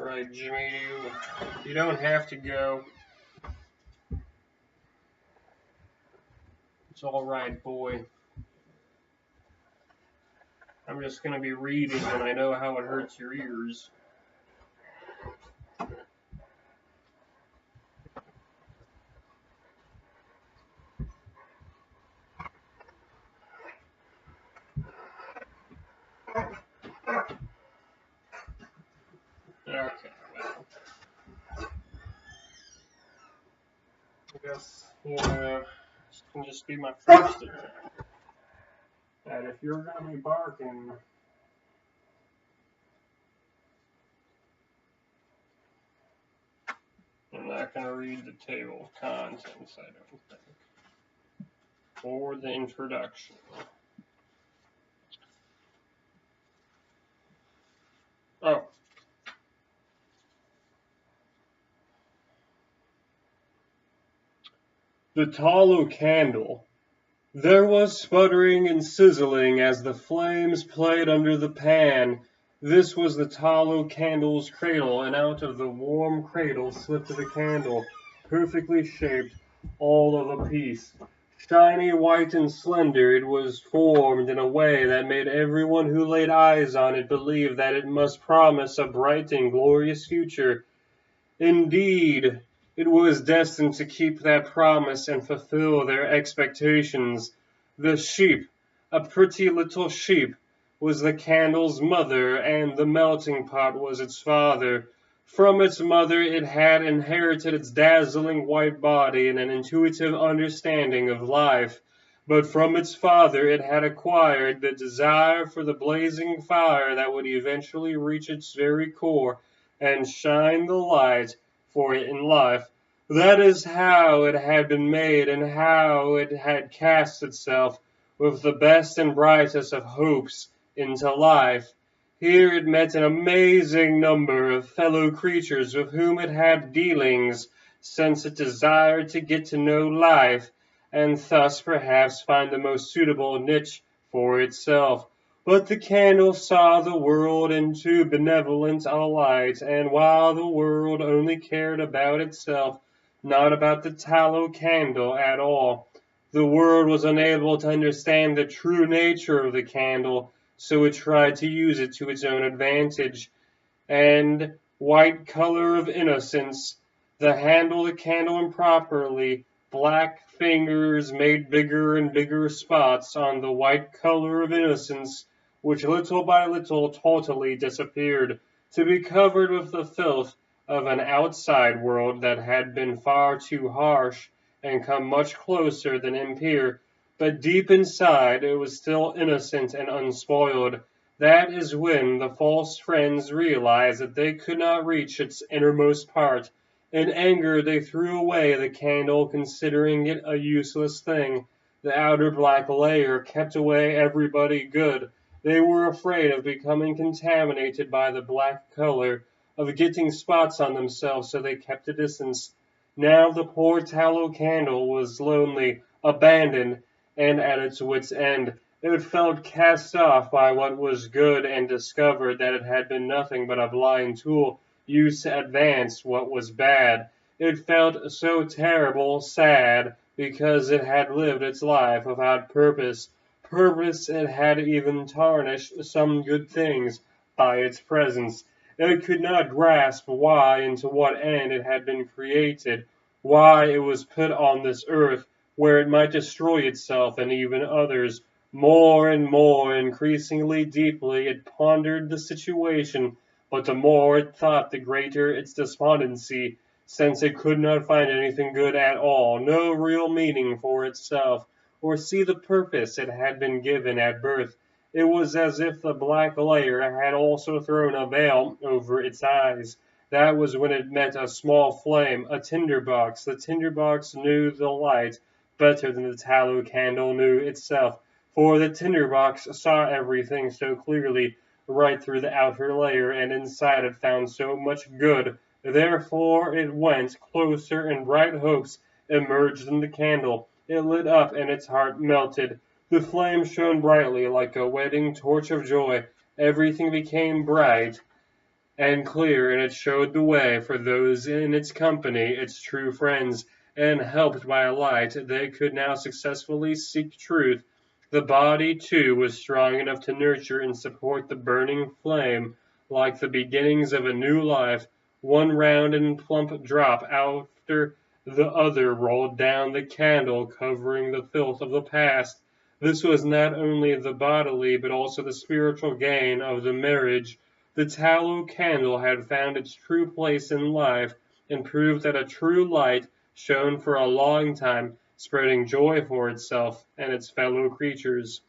Alright, Jimmy, you don't have to go. It's alright, boy. I'm just going to be reading, and I know how it hurts your ears. Okay, well, I guess, this can just be my first attempt. And if you're going to be barking, I'm not going to read the table of contents, I don't think, or the introduction. Oh. The tallow candle. There was sputtering and sizzling as the flames played under the pan. This was the tallow candle's cradle, and out of the warm cradle slipped the candle, perfectly shaped, all of a piece. Shiny, white, and slender, it was formed in a way that made everyone who laid eyes on it believe that it must promise a bright and glorious future. Indeed, it was destined to keep that promise and fulfill their expectations. The sheep, a pretty little sheep, was the candle's mother, and the melting pot was its father. From its mother it had inherited its dazzling white body and an intuitive understanding of life. But from its father it had acquired the desire for the blazing fire that would eventually reach its very core and shine the light for it in life. That is how it had been made, and how it had cast itself with the best and brightest of hopes into life. Here it met an amazing number of fellow creatures with whom it had dealings, since it desired to get to know life, and thus perhaps find the most suitable niche for itself. But the candle saw the world in too benevolent a light, and while the world only cared about itself, not about the tallow candle at all, the world was unable to understand the true nature of the candle, so it tried to use it to its own advantage. And white color of innocence, the handle the candle improperly, black fingers made bigger and bigger spots on the white color of innocence, which little by little totally disappeared, to be covered with the filth of an outside world that had been far too harsh and come much closer than impure. But deep inside it was still innocent and unspoiled. That is when the false friends realized that they could not reach its innermost part. In anger they threw away the candle, considering it a useless thing. The outer black layer kept away everybody good. They were afraid of becoming contaminated by the black color, of getting spots on themselves, so they kept a distance. Now the poor tallow candle was lonely, abandoned, and at its wits' end. It felt cast off by what was good, and discovered that it had been nothing but a blind tool used to advance what was bad. It felt so terrible, sad, because it had lived its life without purpose. It had even tarnished some good things by its presence. It could not grasp why and to what end it had been created, why it was put on this earth, where it might destroy itself and even others. More and more, increasingly deeply, it pondered the situation, but the more it thought, the greater its despondency, since it could not find anything good at all, no real meaning for itself, or see the purpose it had been given at birth. It was as if the black layer had also thrown a veil over its eyes. That was when it met a small flame, a tinderbox. The tinderbox knew the light better than the tallow candle knew itself, for the tinderbox saw everything so clearly, right through the outer layer, and inside it found so much good. Therefore it went closer, and bright hopes emerged in the candle. It lit up, and its heart melted. The flame shone brightly like a wedding torch of joy. Everything became bright, and clear, and it showed the way for those in its company, its true friends, and helped by a light, they could now successfully seek truth. The body, too, was strong enough to nurture and support the burning flame, like the beginnings of a new life. One round and plump drop after the other rolled down the candle, covering the filth of the past. This was not only the bodily, but also the spiritual gain of the marriage. The tallow candle had found its true place in life, and proved that a true light shone for a long time, spreading joy for itself and its fellow creatures.